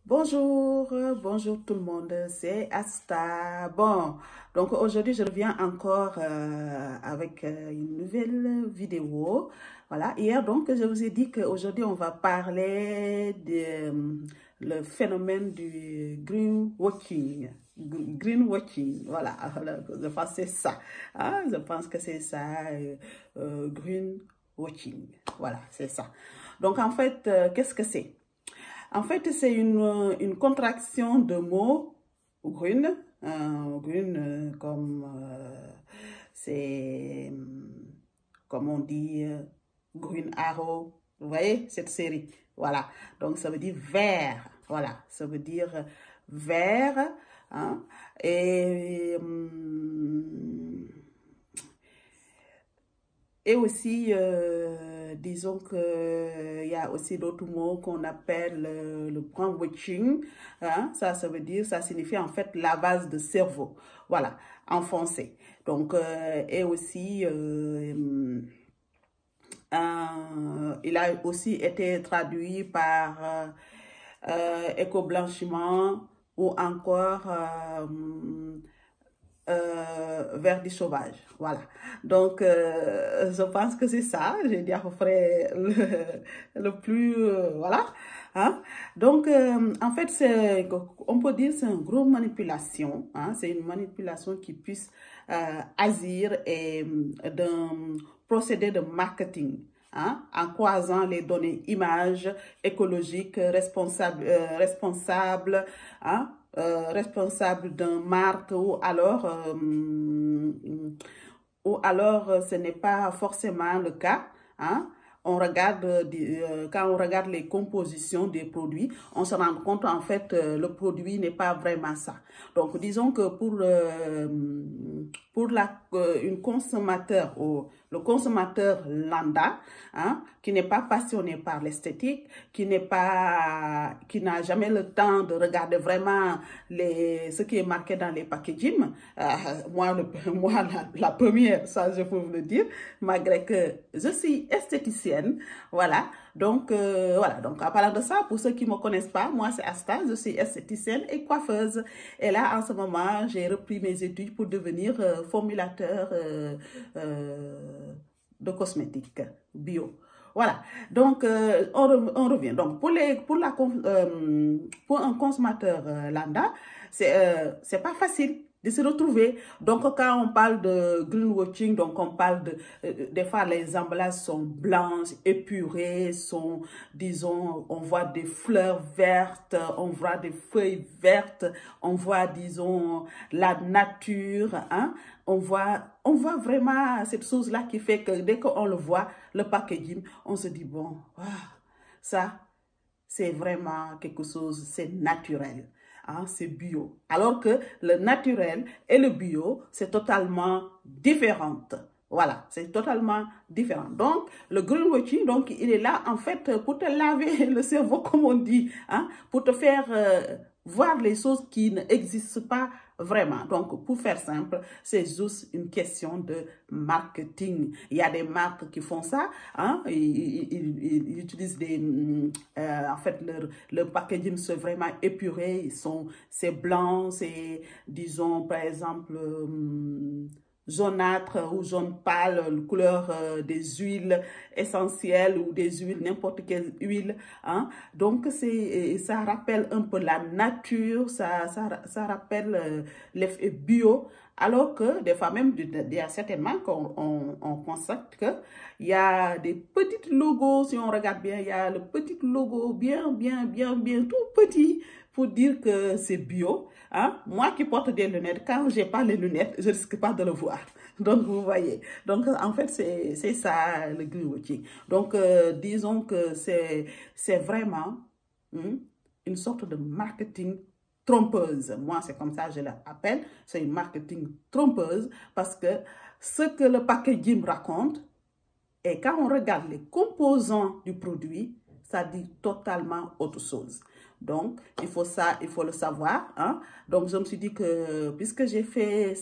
Bonjour, bonjour tout le monde, c'est Asta. Bon, donc aujourd'hui je reviens encore avec une nouvelle vidéo. Voilà, hier donc je vous ai dit qu'aujourd'hui on va parler de le phénomène du greenwashing. Greenwashing, voilà, je pense que c'est ça. Hein, je pense que c'est ça, greenwashing. Voilà, c'est ça. Donc en fait, qu'est-ce que c'est? En fait, c'est une contraction de mots green, green c'est comme on dit Green Arrow, vous voyez cette série, voilà. Donc ça veut dire vert, voilà, ça veut dire vert, hein, et aussi, disons qu'il y a aussi d'autres mots qu'on appelle le brainwashing. Hein? Ça veut dire, ça signifie en fait lavage de cerveau. Voilà, en français. Donc, et aussi, il a aussi été traduit par éco-blanchiment ou encore verdi sauvage, voilà. Donc, je pense que c'est ça, j'ai dit à peu près le plus, voilà. Hein? Donc, en fait, on peut dire c'est une grosse manipulation, hein? C'est une manipulation qui puisse agir et d'un procédé de marketing. Hein, en croisant les données images écologiques responsables, hein, responsable d'une marque ou alors ce n'est pas forcément le cas. Hein? On regarde, quand on regarde les compositions des produits, on se rend compte en fait le produit n'est pas vraiment ça. Donc disons que pour une consommateur ou le consommateur lambda, hein, qui n'est pas passionné par l'esthétique, qui n'a jamais le temps de regarder vraiment ce qui est marqué dans les packaging. Moi, la première, ça je peux vous le dire, malgré que je suis esthéticienne, voilà. Donc, voilà. Donc, en parlant de ça, pour ceux qui ne me connaissent pas, moi, c'est Asta, je suis esthéticienne et coiffeuse. Et là, en ce moment, j'ai repris mes études pour devenir formulateur de cosmétiques bio. Voilà, donc on revient. Donc pour un consommateur lambda, c'est pas facile de se retrouver. Donc quand on parle de greenwashing, donc on parle des fois les emballages sont blanches, épurées, disons, on voit des fleurs vertes, on voit des feuilles vertes, on voit, disons, la nature, hein. On voit vraiment cette chose-là qui fait que dès qu'on le voit, le packaging, on se dit, bon, ça, c'est vraiment quelque chose, c'est naturel, hein, c'est bio. Alors que le naturel et le bio, c'est totalement différent. Voilà, c'est totalement différent. Donc, le greenwashing, donc, il est là, en fait, pour te laver le cerveau, comme on dit, hein, pour te faire voir les choses qui n'existent pas vraiment. Donc, pour faire simple, c'est juste une question de marketing. Il y a des marques qui font ça, hein, ils utilisent en fait, leur packaging, c'est vraiment épuré, c'est blanc, c'est, disons, par exemple, jaunâtre ou jaune pâle, couleur des huiles essentielles ou des huiles, n'importe quelle huile. Hein? Donc, ça rappelle un peu la nature, ça rappelle l'effet bio. Alors que des fois même, il y a certainement qu'on constate qu'il y a des petits logos, si on regarde bien, il y a le petit logo bien tout petit pour dire que c'est bio. Hein? Moi qui porte des lunettes, quand je n'ai pas les lunettes, je ne risque pas de le voir. Donc, vous voyez. Donc, en fait, c'est ça le greenwashing. Donc, disons que c'est vraiment une sorte de marketing trompeuse. Moi, c'est comme ça que je l'appelle. C'est une marketing trompeuse parce que ce que le packaging raconte, et quand on regarde les composants du produit, ça dit totalement autre chose. Donc, il faut le savoir. Hein? Donc, je me suis dit que puisque j'ai fait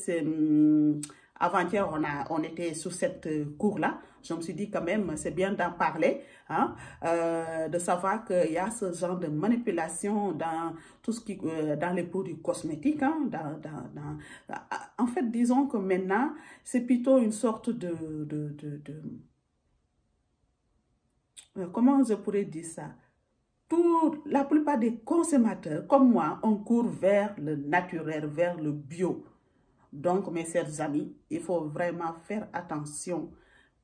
avant-hier, on était sur cette cour-là. Je me suis dit quand même, c'est bien d'en parler, hein, de savoir qu'il y a ce genre de manipulation dans tout ce qui, dans les produits cosmétiques. Hein, en fait, disons que maintenant, c'est plutôt une sorte comment je pourrais dire ça? La plupart des consommateurs, comme moi, on court vers le naturel, vers le bio. Donc, mes chers amis, il faut vraiment faire attention.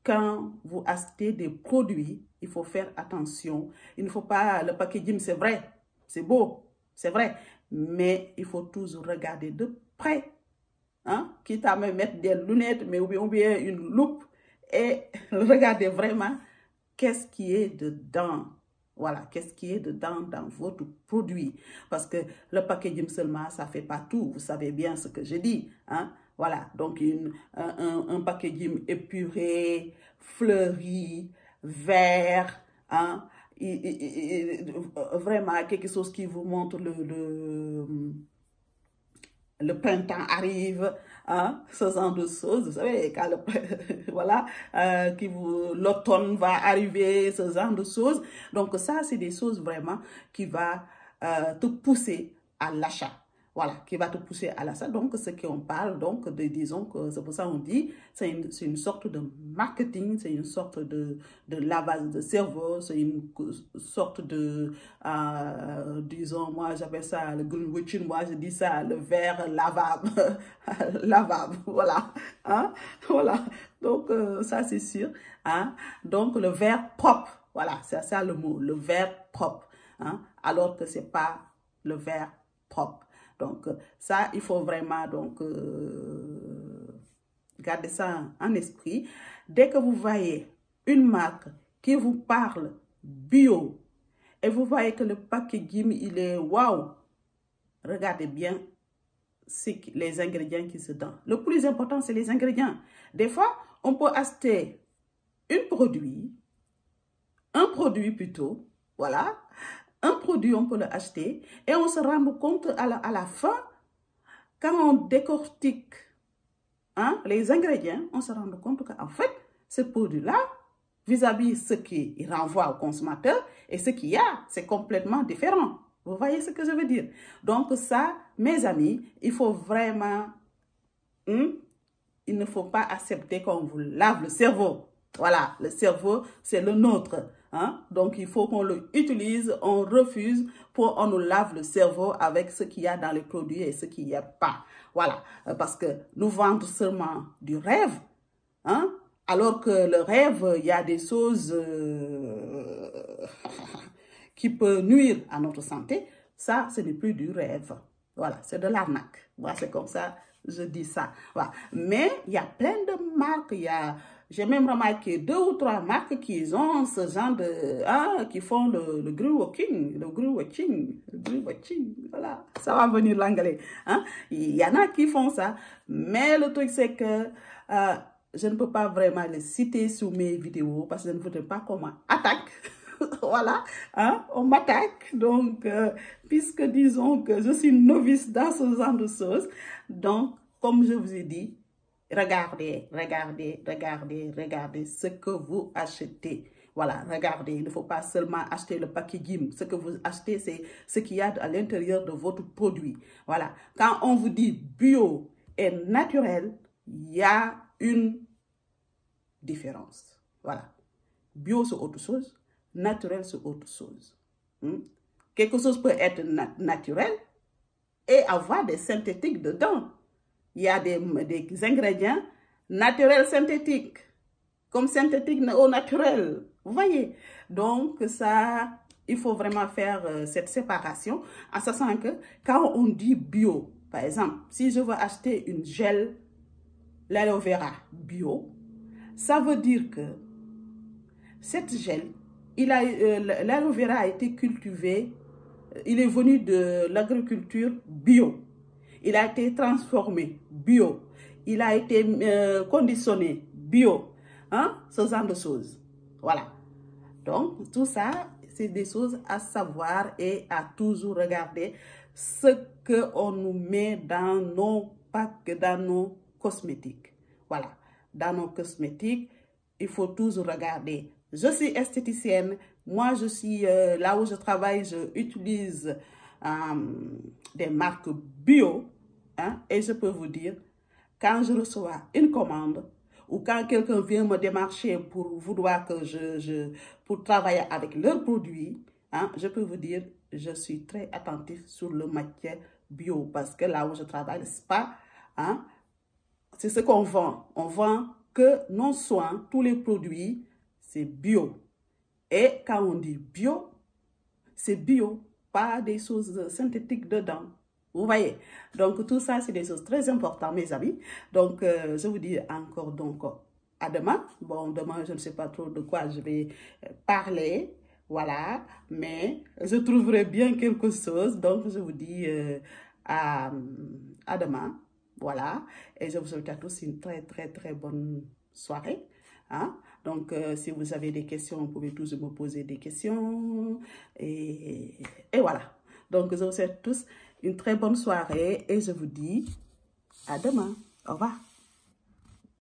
Quand vous achetez des produits, il faut faire attention. Il ne faut pas, le packaging, c'est vrai, c'est beau, c'est vrai, mais il faut toujours regarder de près. Hein? Quitte à me mettre des lunettes, mais ou bien une loupe, et regarder vraiment qu'est-ce qui est dedans. Voilà, qu'est-ce qui est dedans dans votre produit. Parce que le packaging seulement, ça ne fait pas tout. Vous savez bien ce que je dis. Hein? Voilà, donc un packaging épuré, fleuri, vert, hein? Vraiment quelque chose qui vous montre le printemps arrive, hein, ce genre de choses, vous savez, quand voilà, l'automne va arriver, ce genre de choses. Donc ça, c'est des choses vraiment qui vont te pousser à l'achat. Voilà, qui va te pousser à l'achat. Donc, ce qu'on parle, donc, disons que c'est pour ça qu'on dit, c'est une sorte de marketing, c'est une sorte de lavage de cerveau, c'est une sorte de, disons, moi, j'appelle ça le greenwashing, moi, je dis ça, le verre lavable, lavable, voilà, hein, voilà. Donc, ça, c'est sûr, hein. Donc, le verre propre, voilà, c'est ça le mot, le verre propre, hein, alors que c'est pas le verre propre. Donc, ça, il faut vraiment donc, garder ça en esprit. Dès que vous voyez une marque qui vous parle bio et vous voyez que le packaging, il est waouh, regardez bien les ingrédients qui se donnent. Le plus important, c'est les ingrédients. Des fois, on peut acheter un produit plutôt, voilà. Un produit, on peut l'acheter et on se rend compte à la fin, quand on décortique hein, les ingrédients, on se rend compte qu'en fait, ce produit-là, vis-à-vis ce qu'il renvoie au consommateur et ce qu'il y a, c'est complètement différent. Vous voyez ce que je veux dire? Donc ça, mes amis, il faut vraiment, il ne faut pas accepter qu'on vous lave le cerveau. Voilà, le cerveau, c'est le nôtre. Hein? Donc, il faut qu'on l'utilise, on refuse pour on nous lave le cerveau avec ce qu'il y a dans les produits et ce qu'il n'y a pas. Voilà, parce que nous vendons seulement du rêve, hein? Alors que le rêve, il y a des choses qui peuvent nuire à notre santé. Ça, ce n'est plus du rêve. Voilà, c'est de l'arnaque. Voilà, c'est comme ça, je dis ça. Voilà. Mais il y a plein de marques, j'ai même remarqué 2 ou 3 marques qui ont ce genre de... qui font le greenwashing, voilà, ça va venir l'anglais. Hein? Il y en a qui font ça, mais le truc c'est que je ne peux pas vraiment les citer sur mes vidéos parce que je ne voudrais pas qu'on m'attaque. Voilà, hein? On m'attaque. Donc, puisque disons que je suis novice dans ce genre de choses, donc, comme je vous ai dit, regardez ce que vous achetez. Voilà, regardez, il ne faut pas seulement acheter le packaging. Ce que vous achetez, c'est ce qu'il y a à l'intérieur de votre produit. Voilà, quand on vous dit bio et naturel, il y a une différence. Voilà, bio c'est autre chose, naturel c'est autre chose. Quelque chose peut être naturel et avoir des synthétiques dedans. Il y a des ingrédients naturels synthétiques, comme synthétique au naturel. Vous voyez? Donc, ça, il faut vraiment faire cette séparation en sachant que quand on dit bio, par exemple, si je veux acheter une gel, l'aloe vera bio, ça veut dire que cette gel, l'aloe vera a été cultivé, il est venu de l'agriculture bio. Il a été transformé bio. Il a été conditionné bio. Hein? Ce genre de choses. Voilà. Donc, tout ça, c'est des choses à savoir et à toujours regarder ce qu'on nous met dans nos packs, dans nos cosmétiques. voilà, dans nos cosmétiques, il faut toujours regarder. Je suis esthéticienne. Moi, je suis là où je travaille, je utilise des marques bio. Hein, et je peux vous dire, quand je reçois une commande ou quand quelqu'un vient me démarcher pour vouloir que pour travailler avec leurs produits, hein, je peux vous dire, je suis très attentive sur le matière bio parce que là où je travaille, c'est pas, hein, c'est ce qu'on vend. On vend que nos soins, tous les produits, c'est bio. Et quand on dit bio, c'est bio, pas des choses synthétiques dedans. Vous voyez? Donc, tout ça, c'est des choses très importantes, mes amis. Donc, je vous dis encore donc à demain. Bon, demain, je ne sais pas trop de quoi je vais parler. Voilà. Mais je trouverai bien quelque chose. Donc, je vous dis à demain. Voilà. Et je vous souhaite à tous une très, très, très bonne soirée. Hein? Donc, si vous avez des questions, vous pouvez tous me poser des questions. Et voilà. Donc, je vous souhaite tous une très bonne soirée et je vous dis à demain. Au revoir.